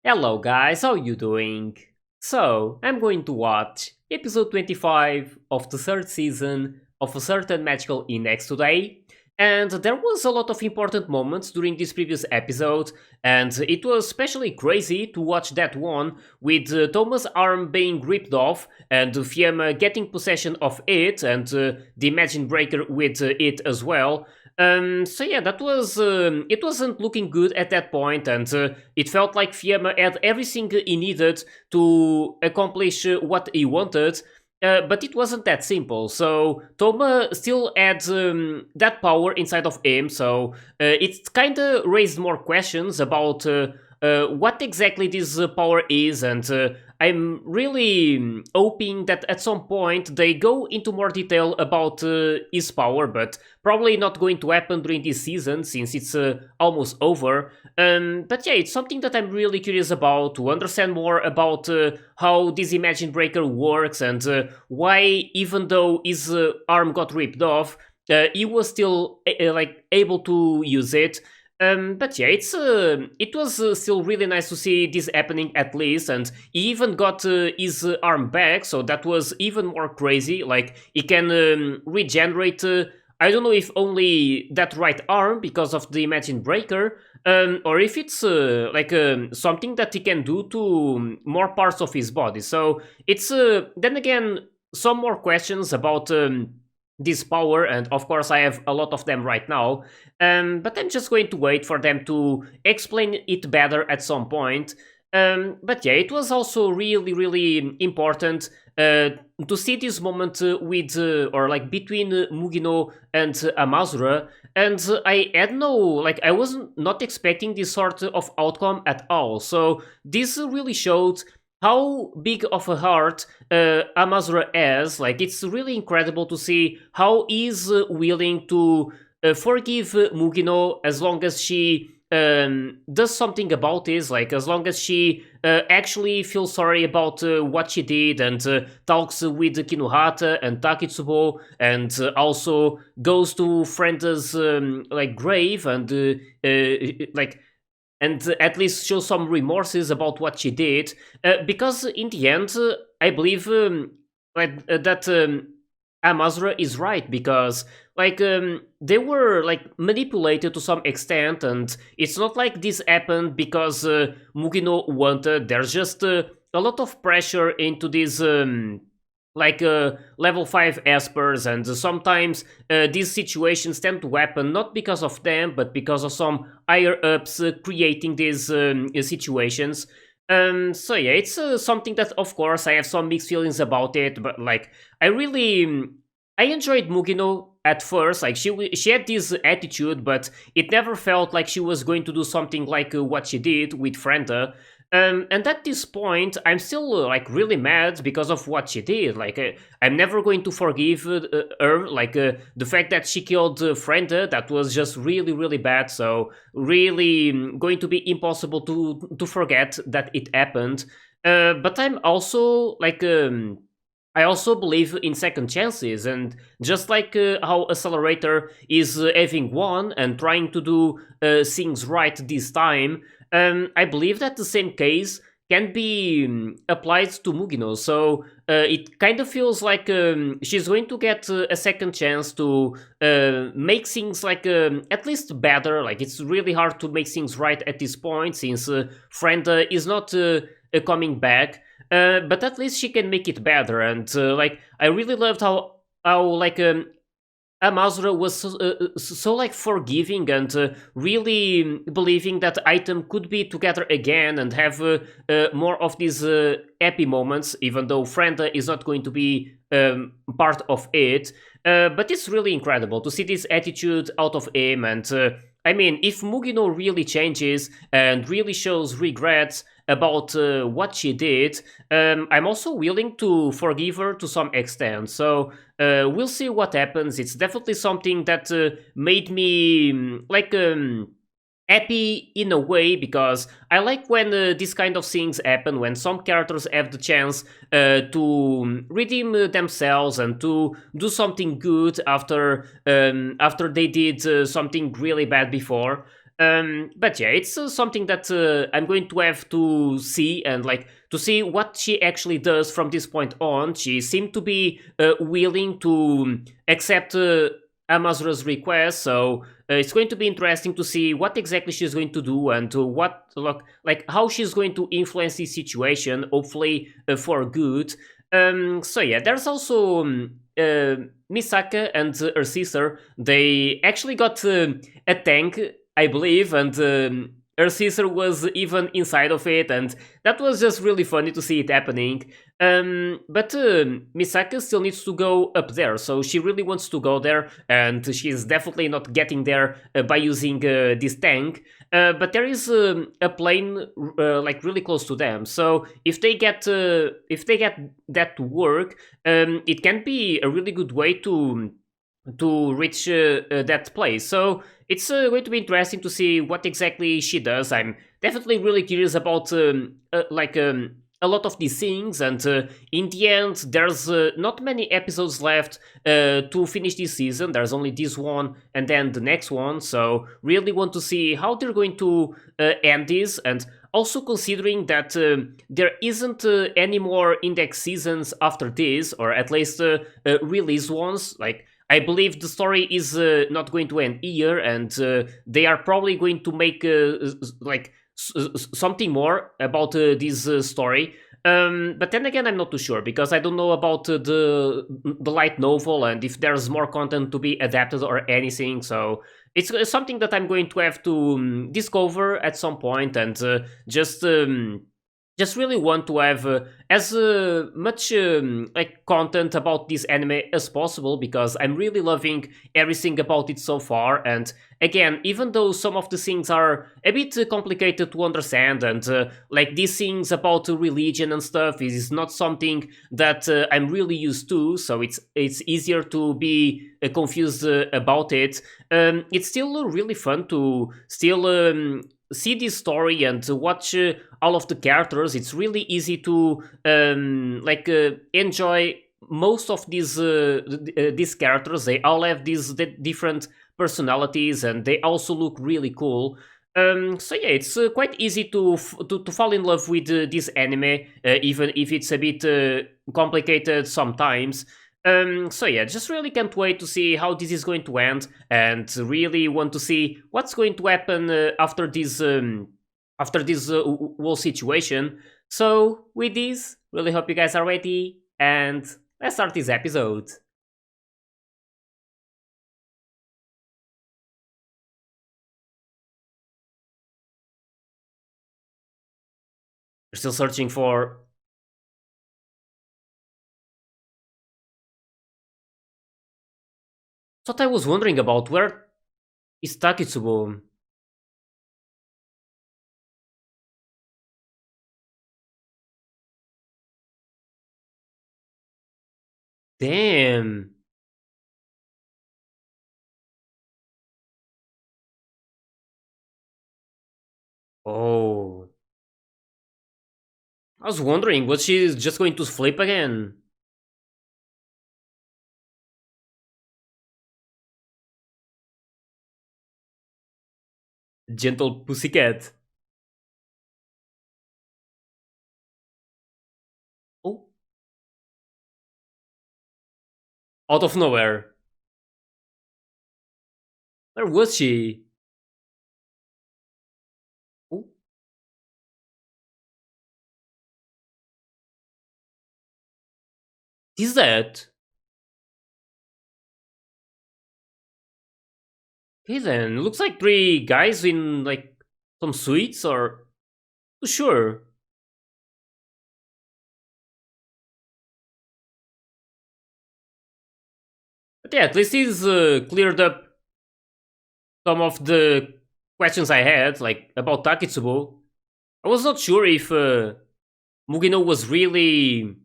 Hello guys, how you doing? So, I'm going to watch episode 25 of the third season of A Certain Magical Index today. And there was a lot of important moments during this previous episode, and it was especially crazy to watch that one with Thomas' arm being ripped off and Fiamma getting possession of it and the Imagine Breaker with it as well. So yeah, that was it wasn't looking good at that point, and it felt like Fiamma had everything he needed to accomplish what he wanted. But it wasn't that simple. So Toma still had that power inside of him. So it kind of raised more questions about what exactly this power is, and I'm really hoping that at some point they go into more detail about his power, but probably not going to happen during this season since it's almost over. But yeah, it's something that I'm really curious about to understand more about how this Imagine Breaker works and why, even though his arm got ripped off, he was still able to use it. But yeah, it was still really nice to see this happening at least, and he even got his arm back, so that was even more crazy. Like he can regenerate. I don't know if only that right arm because of the Imagine Breaker, or if it's something that he can do to more parts of his body. So it's then again some more questions about. This power, and of course I have a lot of them right now, but I'm just going to wait for them to explain it better at some point. But yeah, it was also really important to see this moment with or like between Mugino and Hamazura, and I had I wasn't not expecting this sort of outcome at all. So this really showed how big of a heart Amazura has. Like, it's really incredible to see how he's willing to forgive Mugino as long as she does something about this. Like, as long as she actually feels sorry about what she did and talks with Kinohata and Takitsubo, and also goes to Frenda's grave and and at least show some remorses about what she did, because in the end, I believe that Amazura is right, because they were manipulated to some extent, and it's not like this happened because Mugino wanted. There's just a lot of pressure into this. Level 5 espers, and sometimes these situations tend to happen not because of them but because of some higher ups creating these situations. So yeah, it's something that of course I have some mixed feelings about it, but I really I enjoyed Mugino at first. Like, she had this attitude, but it never felt like she was going to do something like what she did with Frenda. And at this point, I'm still really mad because of what she did. I'm never going to forgive her. The fact that she killed Frenda, that was just really bad. So really going to be impossible to forget that it happened. But I'm also I also believe in second chances, and just like how Accelerator is having one and trying to do things right this time, I believe that the same case can be applied to Mugino. So it kind of feels like she's going to get a second chance to make things at least better. Like, it's really hard to make things right at this point since Frenda is not coming back. But at least she can make it better, and I really loved how Amazura was so forgiving and really believing that item could be together again and have more of these happy moments, even though Frenda is not going to be part of it. But it's really incredible to see this attitude out of him, and I mean, if Mugino really changes and really shows regrets about what she did, I'm also willing to forgive her to some extent. So we'll see what happens. It's definitely something that made me happy in a way, because I like when these kind of things happen, when some characters have the chance to redeem themselves and to do something good after they did something really bad before. But yeah, it's something that I'm going to have to see, and like to see what she actually does from this point on. She seemed to be willing to accept Amazura's request, so it's going to be interesting to see what exactly she's going to do and what like how she's going to influence this situation, hopefully for good. So yeah, there's also Misaka and her sister. They actually got a tank, I believe, and her sister was even inside of it, and that was just really funny to see it happening. But Misaka still needs to go up there, so she really wants to go there, and she's definitely not getting there by using this tank. But there is a plane like really close to them, so if they get that to work, it can be a really good way to reach that place. So it's going to be interesting to see what exactly she does. I'm definitely really curious about a lot of these things, and in the end, there's not many episodes left to finish this season. There's only this one and then the next one. So really want to see how they're going to end this, and also considering that there isn't any more index seasons after this, or at least release ones. Like I believe the story is not going to end here, and they are probably going to make something more about this story. But then again, I'm not too sure because I don't know about the light novel and if there's more content to be adapted or anything. So it's something that I'm going to have to discover at some point, and just really want to have as much like content about this anime as possible, because I'm really loving everything about it so far. And again, even though some of the things are a bit complicated to understand, and like these things about religion and stuff is not something that I'm really used to, so it's easier to be confused about it. It's still really fun to still see this story and to watch all of the characters. It's really easy to enjoy most of these characters. They all have these different personalities, and they also look really cool. So yeah, it's quite easy to fall in love with this anime, even if it's a bit complicated sometimes. So yeah, just really can't wait to see how this is going to end, and really want to see what's going to happen after this whole situation. So with this, really hope you guys are ready, and let's start this episode. We're still searching for. What I was wondering about, where is Takitsubo? Damn. Oh. I was wondering, was she just going to flip again? Gentle pussycat. Oh, out of nowhere. Where was she? Oh, is that? Okay then, looks like three guys in like some suites, or sure. But yeah, at least he's cleared up some of the questions I had, like about Takitsubo. I was not sure if Mugino was really.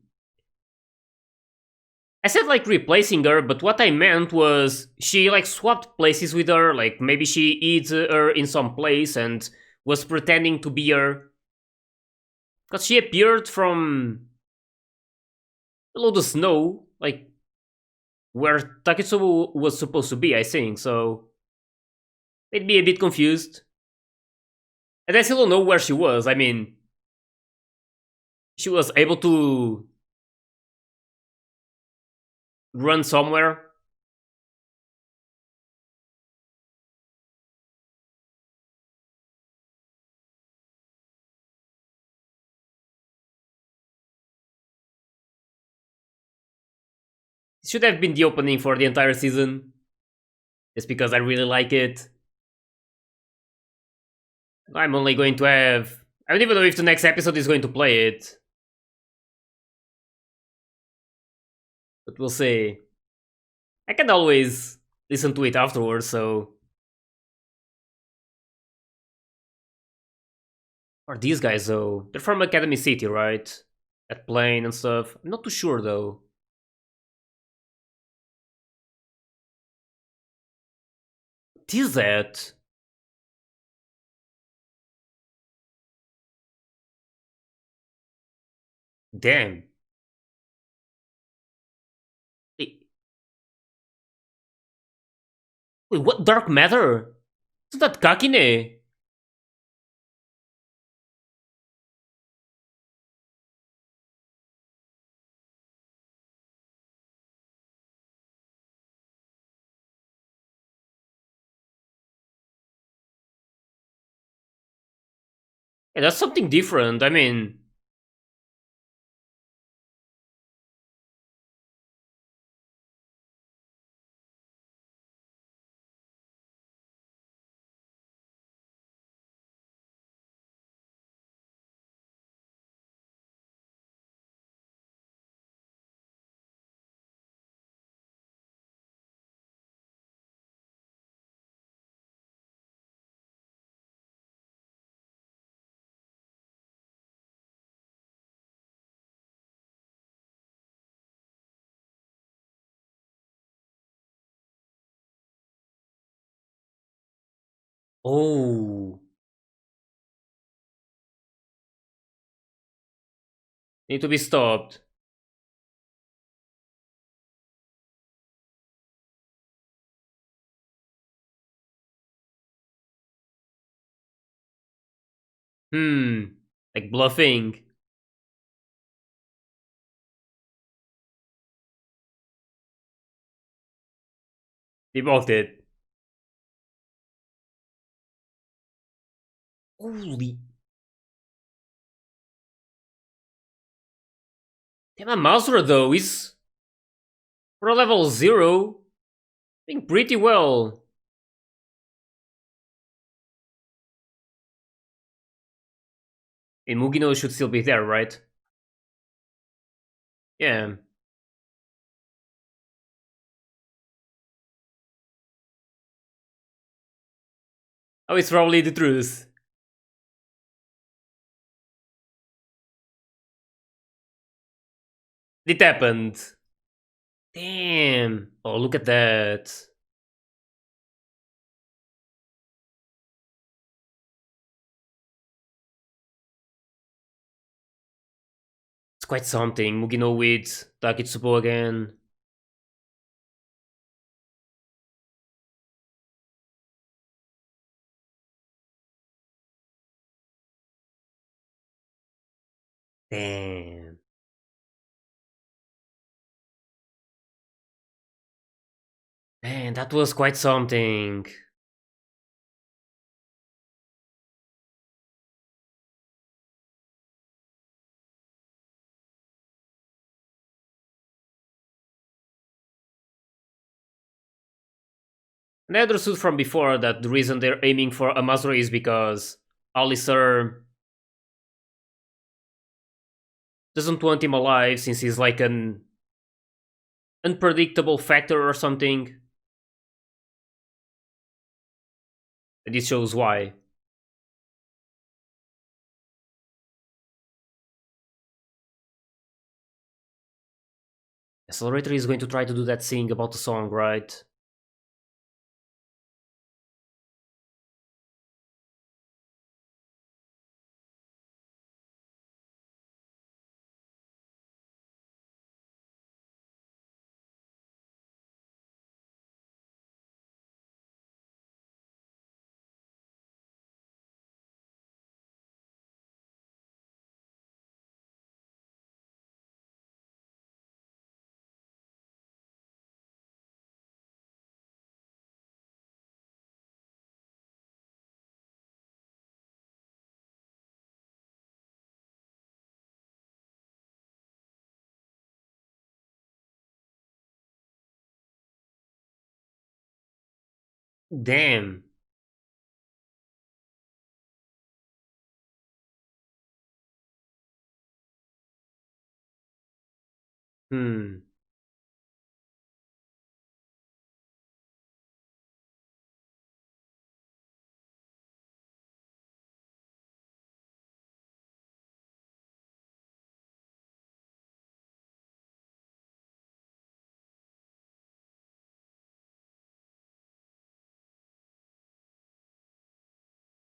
I said like replacing her, but what I meant was she like swapped places with her, like maybe she eats her in some place and was pretending to be her. Because she appeared from below the snow, like where Taketsubo was supposed to be, I think, so made me a bit confused. And I still don't know where she was. I mean, she was able to run somewhere. It should have been the opening for the entire season. Just because I really like it. I'm only going to have... I don't even know if the next episode is going to play it. But we'll see. I can always listen to it afterwards, so... Or these guys, though? They're from Academy City, right? That plane and stuff. I'm not too sure, though. What is that? Damn. Wait, what dark matter? Isn't that Kakine? Yeah, that's something different. I mean... Oh... Need to be stopped. Hmm... Like bluffing. Debunked it. Holy... Damn, Hamazura, though, is... Pro level 0... Doing pretty well. And Mugino should still be there, right? Yeah. Oh, it's probably the truth. It happened. Damn. Oh, look at that. It's quite something. Mugino with Takitsubo again. Damn. Man, that was quite something. And I understood from before that the reason they're aiming for Amazura is because Alistair doesn't want him alive since he's like an unpredictable factor or something. And this shows why. Accelerator is going to try to do that thing about the song, right? Damn. Hmm.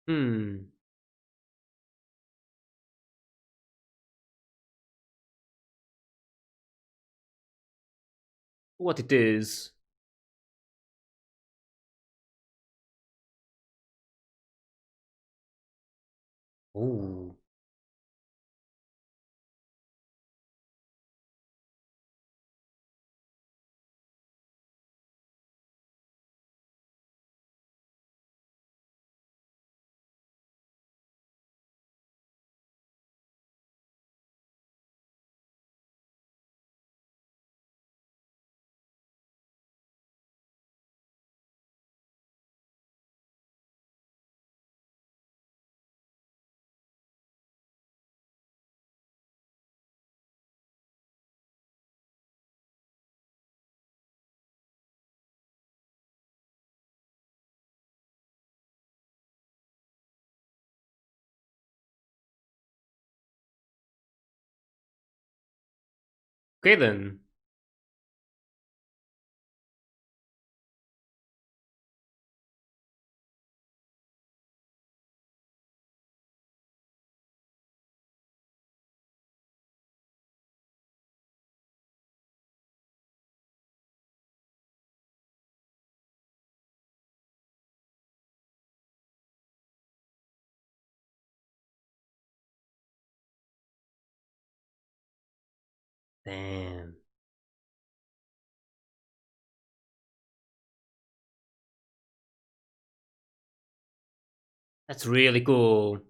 Hmm. What it is? Ooh. Okay then. Damn. That's really cool.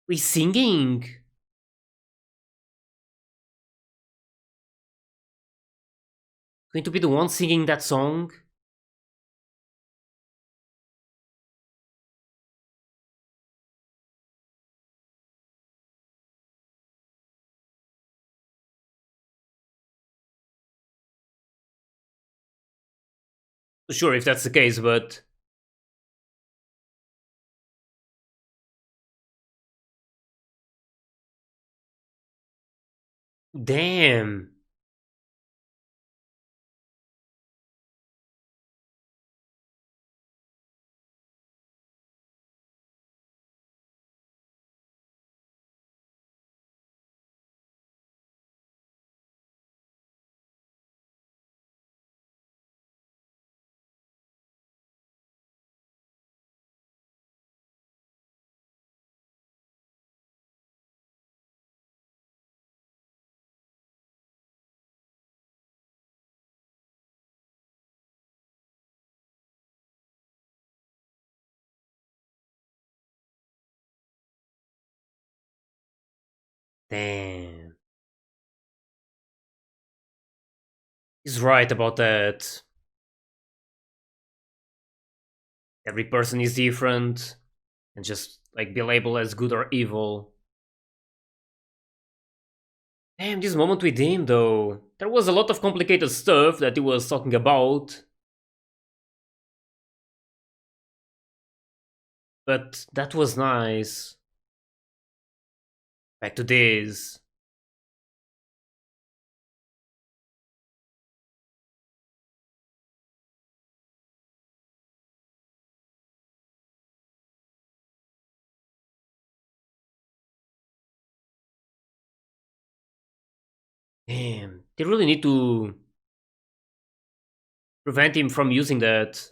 We singing. Going to be the one singing that song? Sure, if that's the case, but damn. Damn. He's right about that. Every person is different, and just like be labeled as good or evil. Damn, this moment with him though. There was a lot of complicated stuff that he was talking about, but that was nice. Back to this. Damn, they really need to prevent him from using that.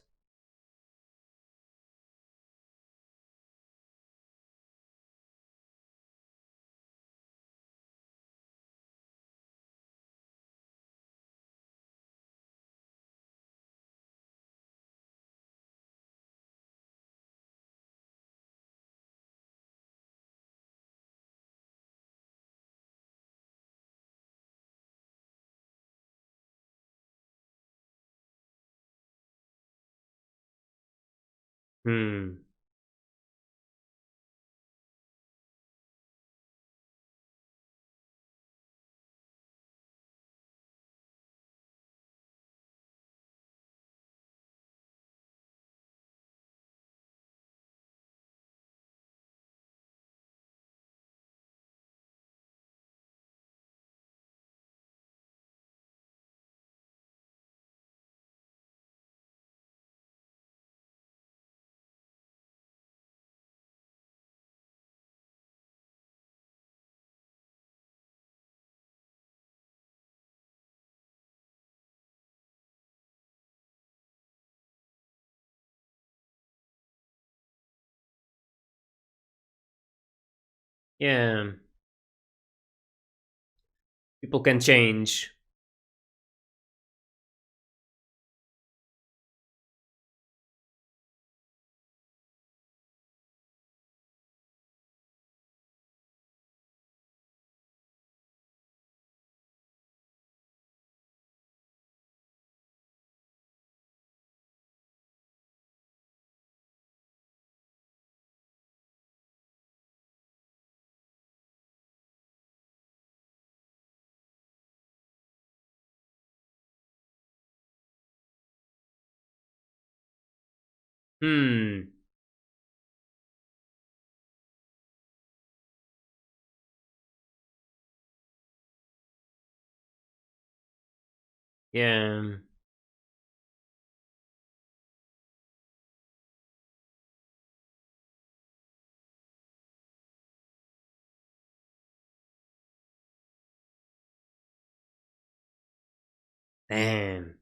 Hmm. Yeah. People can change. Hmm. Yeah. Damn.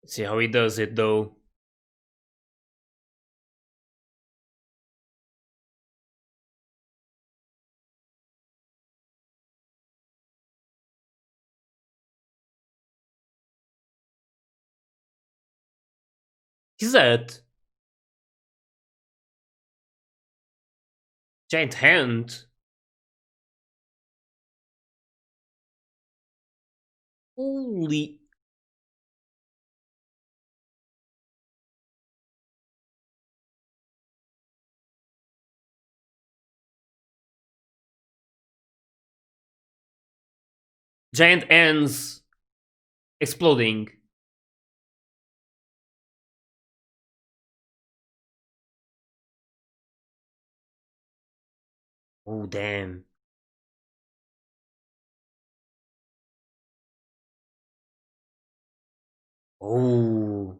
See how he does it though. He's that giant hand. Holy. Giant hands exploding. Oh damn. Oh.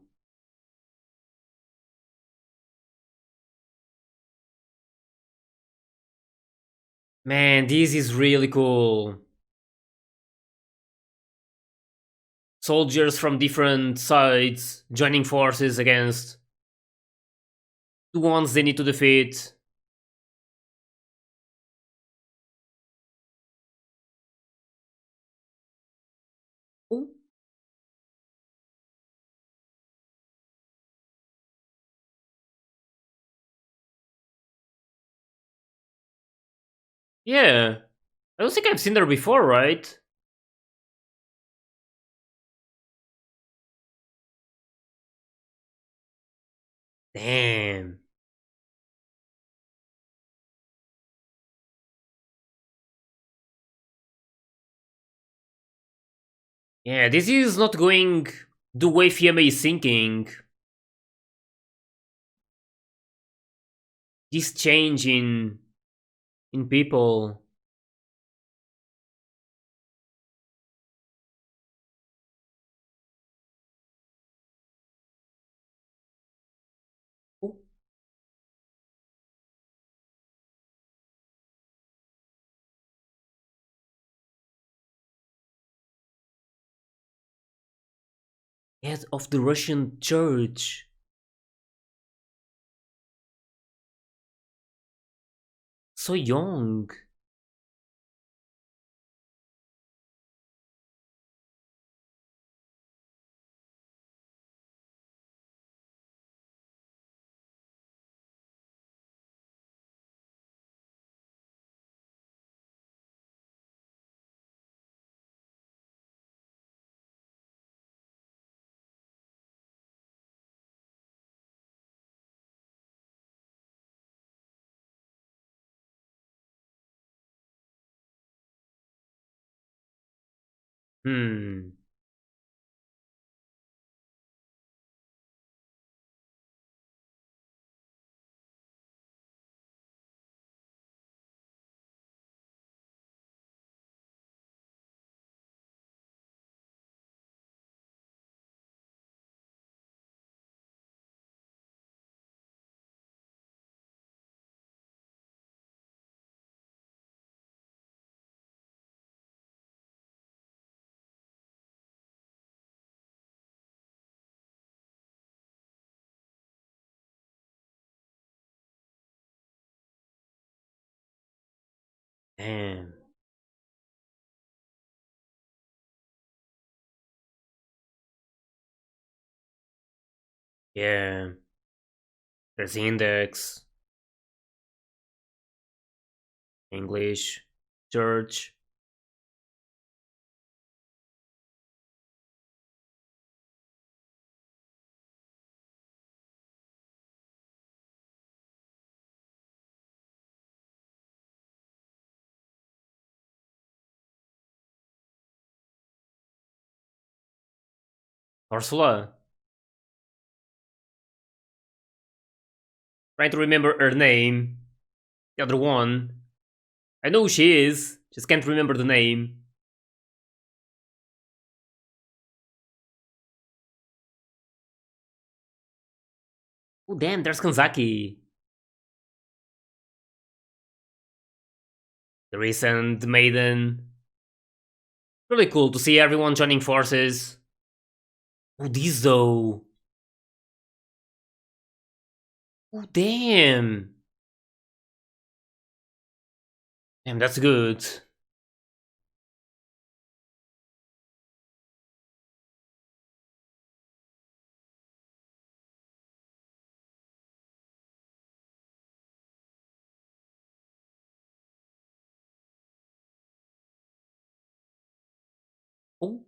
Man, this is really cool. Soldiers from different sides joining forces against the ones they need to defeat. Oh, yeah. I don't think I've seen her before, right? Damn. Yeah, this is not going the way Fiamma is thinking. This change in people. Oh, head of the Russian church. So young. Hmm. Damn. Yeah. There's index, English, church. Ursula. Trying to remember her name. The other one. I know who she is. Just can't remember the name. Oh damn, there's Kanzaki. The recent maiden. Really cool to see everyone joining forces. Oh, these though. Oh damn. Damn, that's good. Oh.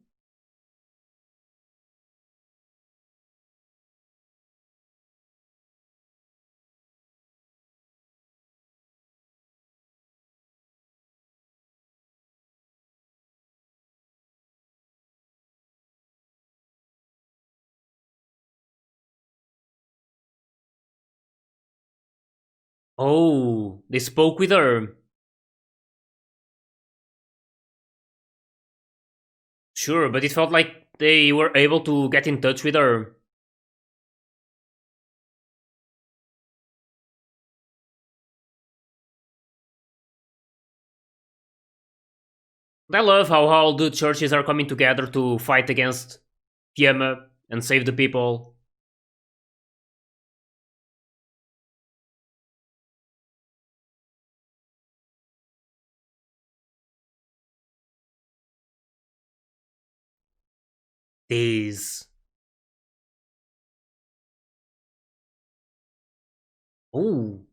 Oh, they spoke with her. Sure, but it felt like they were able to get in touch with her. I love how all the churches are coming together to fight against Fiamma and save the people. These. Oh.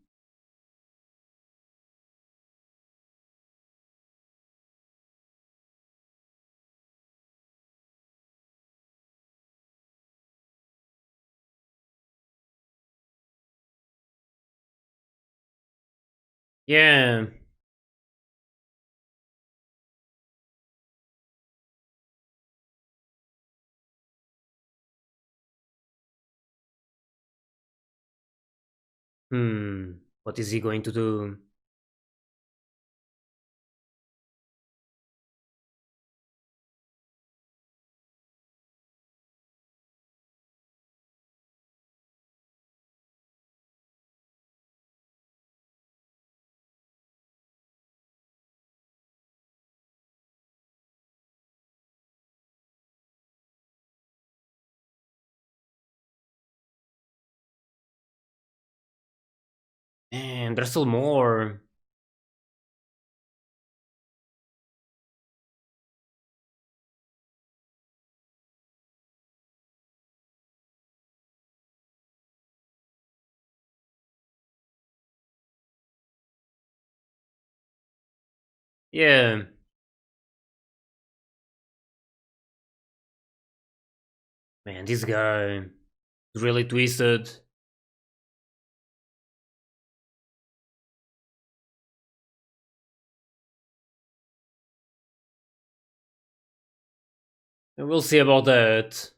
Yeah. Hmm. What is he going to do? And there's still more. Yeah. Man, this guy is really twisted. We'll see about that.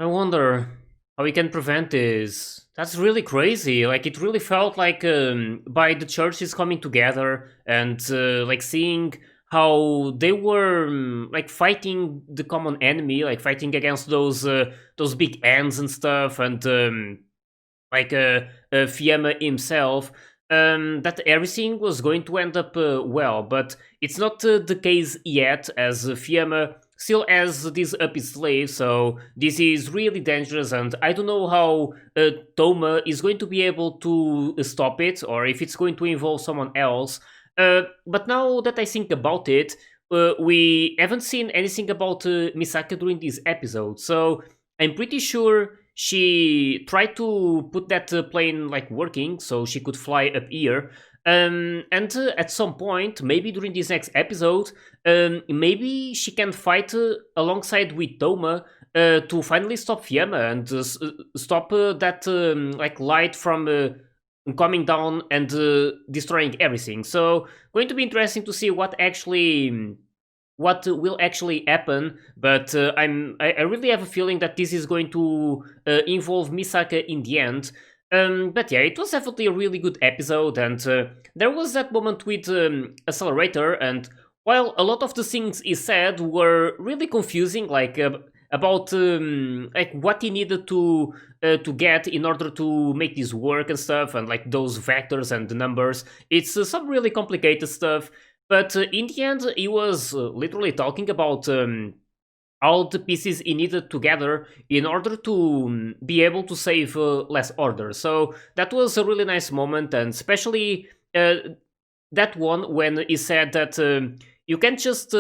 I wonder how we can prevent this. That's really crazy. Like it really felt like by the churches coming together and like seeing how they were like fighting the common enemy, like fighting against those big ends and stuff, and like Fiamma himself, that everything was going to end up well, but it's not the case yet, as Fiamma still has this up his sleeve, so this is really dangerous, and I don't know how Toma is going to be able to stop it, or if it's going to involve someone else. But now that I think about it, we haven't seen anything about Misaka during this episode, so I'm pretty sure she tried to put that plane like working so she could fly up here. And at some point, maybe during this next episode, maybe she can fight alongside with Toma to finally stop Fiamma and stop that like light from coming down and destroying everything. So going to be interesting to see what will actually happen, but I really have a feeling that this is going to involve Misaka in the end. But yeah, it was definitely a really good episode, and there was that moment with Accelerator, and while a lot of the things he said were really confusing, like about like what he needed to get in order to make this work and stuff, and like those vectors and the numbers, it's some really complicated stuff. But in the end, he was literally talking about all the pieces he needed together in order to be able to save less orders. So that was a really nice moment, and especially that one when he said that you can't just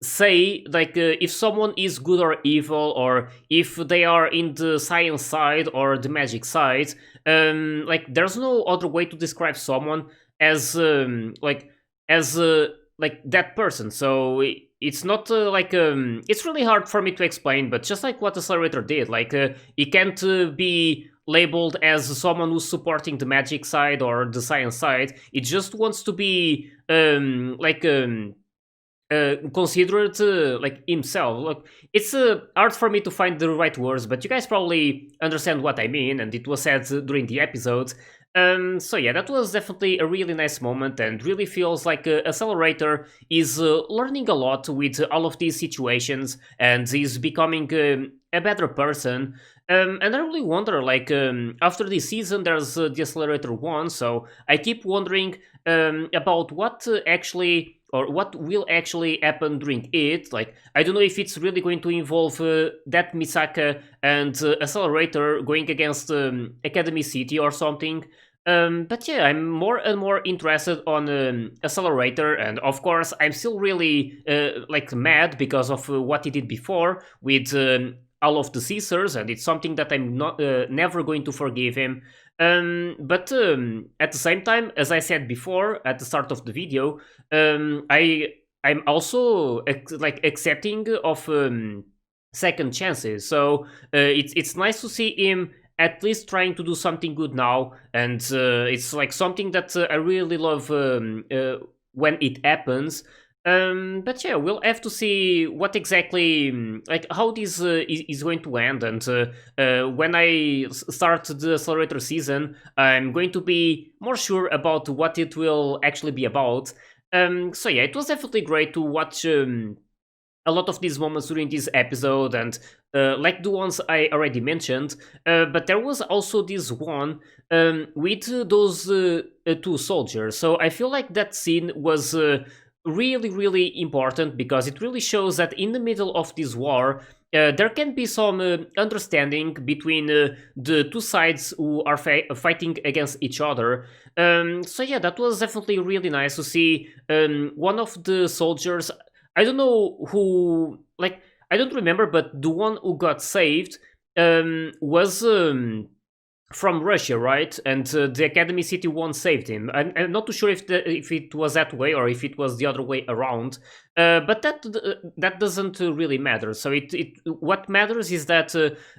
say like if someone is good or evil, or if they are in the science side or the magic side. Like there's no other way to describe someone as like that person. So it's not it's really hard for me to explain, but just like what Accelerator did, like it can't be labeled as someone who's supporting the magic side or the science side. It just wants to be considered like himself. Look, it's hard for me to find the right words, but you guys probably understand what I mean, and it was said during the episode. So yeah, that was definitely a really nice moment, and really feels like Accelerator is learning a lot with all of these situations, and is becoming a better person. And I really wonder, like, after this season, there's the Accelerator 1, so I keep wondering about what actually or what will actually happen during it. Like, I don't know if it's really going to involve that Misaka and Accelerator going against Academy City or something. But yeah, I'm more and more interested on Accelerator, and of course, I'm still really like mad because of what he did before with all of the Caesars, and it's something that I'm not never going to forgive him. But at the same time, as I said before at the start of the video, I'm also like accepting of second chances. So it's nice to see him at least trying to do something good now, and it's like something that I really love when it happens. But yeah, we'll have to see what exactly like how this is going to end, and when I start the Accelerator season, I'm going to be more sure about what it will actually be about. So yeah, it was definitely great to watch a lot of these moments during this episode, and like the ones I already mentioned, but there was also this one with those two soldiers. So I feel like that scene was really important, because it really shows that in the middle of this war, there can be some understanding between the two sides who are fighting against each other. So yeah, that was definitely really nice to see one of the soldiers. I don't know who, like, I don't remember, but the one who got saved was from Russia, right? And the Academy City won't save him. I'm not too sure if it was that way or if it was the other way around. But that doesn't really matter. So it what matters is that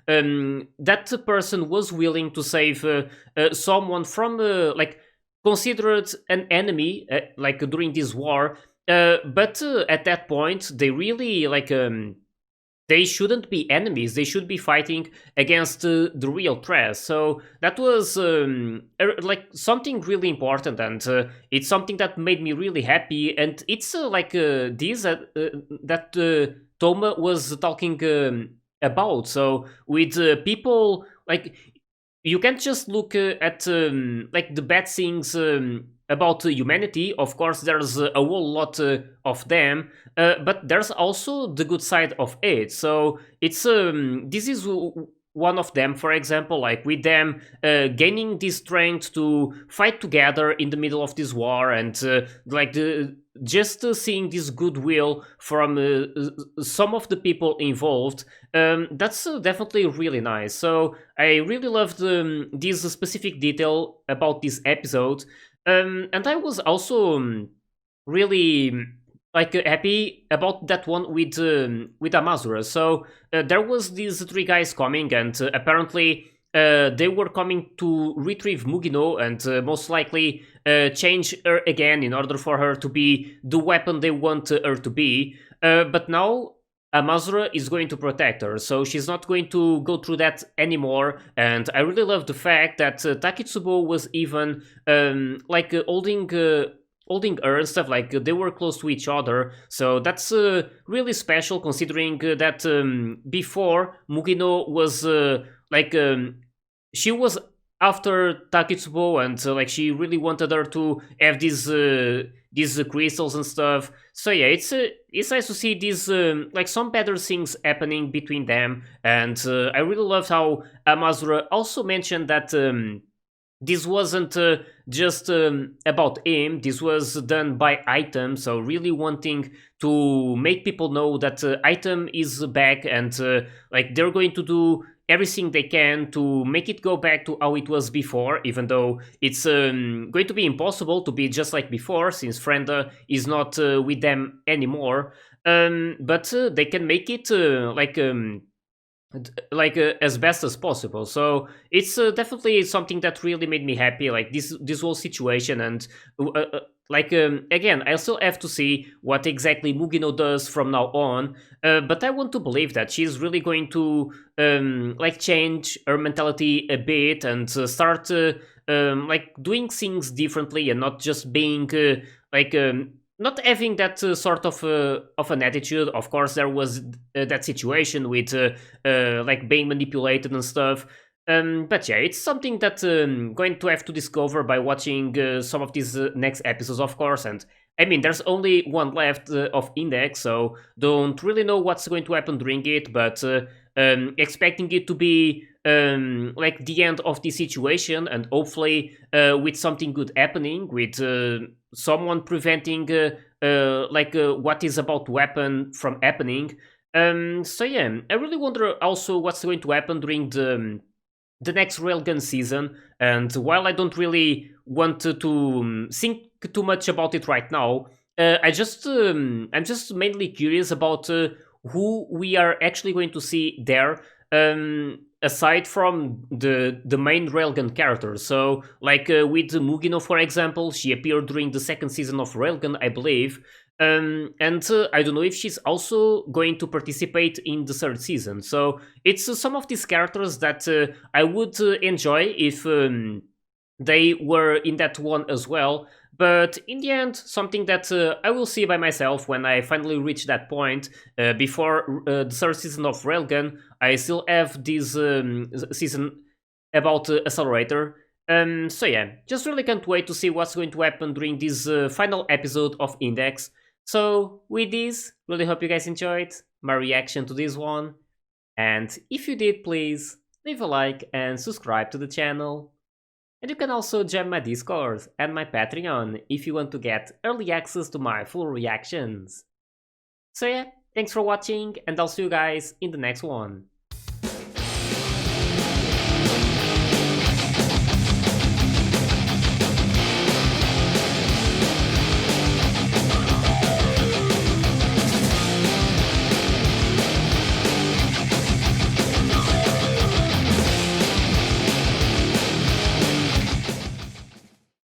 that person was willing to save someone from like considered an enemy, like during this war. But at that point, they really like. They shouldn't be enemies. They should be fighting against the real threat. So that was like something really important, and it's something that made me really happy. And it's like this that Toma was talking about. So with people like you can't just look at like the bad things about humanity. Of course, there's a whole lot of them, but there's also the good side of it. So it's this is one of them, for example, like with them gaining this strength to fight together in the middle of this war, and like the just seeing this goodwill from some of the people involved. That's definitely really nice. So I really loved this specific detail about this episode. And I was also really like happy about that one with Amazura. So there was these three guys coming, and apparently they were coming to retrieve Mugino and most likely change her again in order for her to be the weapon they want her to be. But now Amazura is going to protect her, so she's not going to go through that anymore. And I really love the fact that Takitsubo was even like holding her and stuff, like they were close to each other. So that's really special, considering that before Mugino was like she was after Takitsubo, and like she really wanted her to have these crystals and stuff. So yeah, it's nice to see these like some better things happening between them. And I really loved how Amazura also mentioned that this wasn't just about him. This was done by Item, so really wanting to make people know that Item is back, and like they're going to do everything they can to make it go back to how it was before, even though it's going to be impossible to be just like before, since Frenda is not with them anymore. But they can make it like as best as possible. So it's definitely something that really made me happy, like this whole situation. And like again, I still have to see what exactly Mugino does from now on, but I want to believe that she's really going to like change her mentality a bit and start like doing things differently, and not just being like not having that sort of an attitude. Of course, there was that situation with like being manipulated and stuff. But yeah, it's something that going to have to discover by watching some of these next episodes, of course. And I mean, there's only one left of Index, so don't really know what's going to happen during it, but expecting it to be like the end of the situation, and hopefully with something good happening, with someone preventing like what is about to happen from happening. So yeah, I really wonder also what's going to happen during the next Railgun season. And while I don't really want to think too much about it right now, I'm just mainly curious about who we are actually going to see there. Aside from the main Railgun characters. So like with Mugino, for example, she appeared during the second season of Railgun, I believe. And I don't know if she's also going to participate in the third season. So it's some of these characters that I would enjoy if they were in that one as well. But in the end, something that I will see by myself when I finally reach that point. Before the third season of Railgun, I still have this season about Accelerator. So yeah, just really can't wait to see what's going to happen during this final episode of Index. So with this, really hope you guys enjoyed my reaction to this one. And if you did, please leave a like and subscribe to the channel. And you can also join my Discord and my Patreon if you want to get early access to my full reactions. So yeah, thanks for watching, and I'll see you guys in the next one.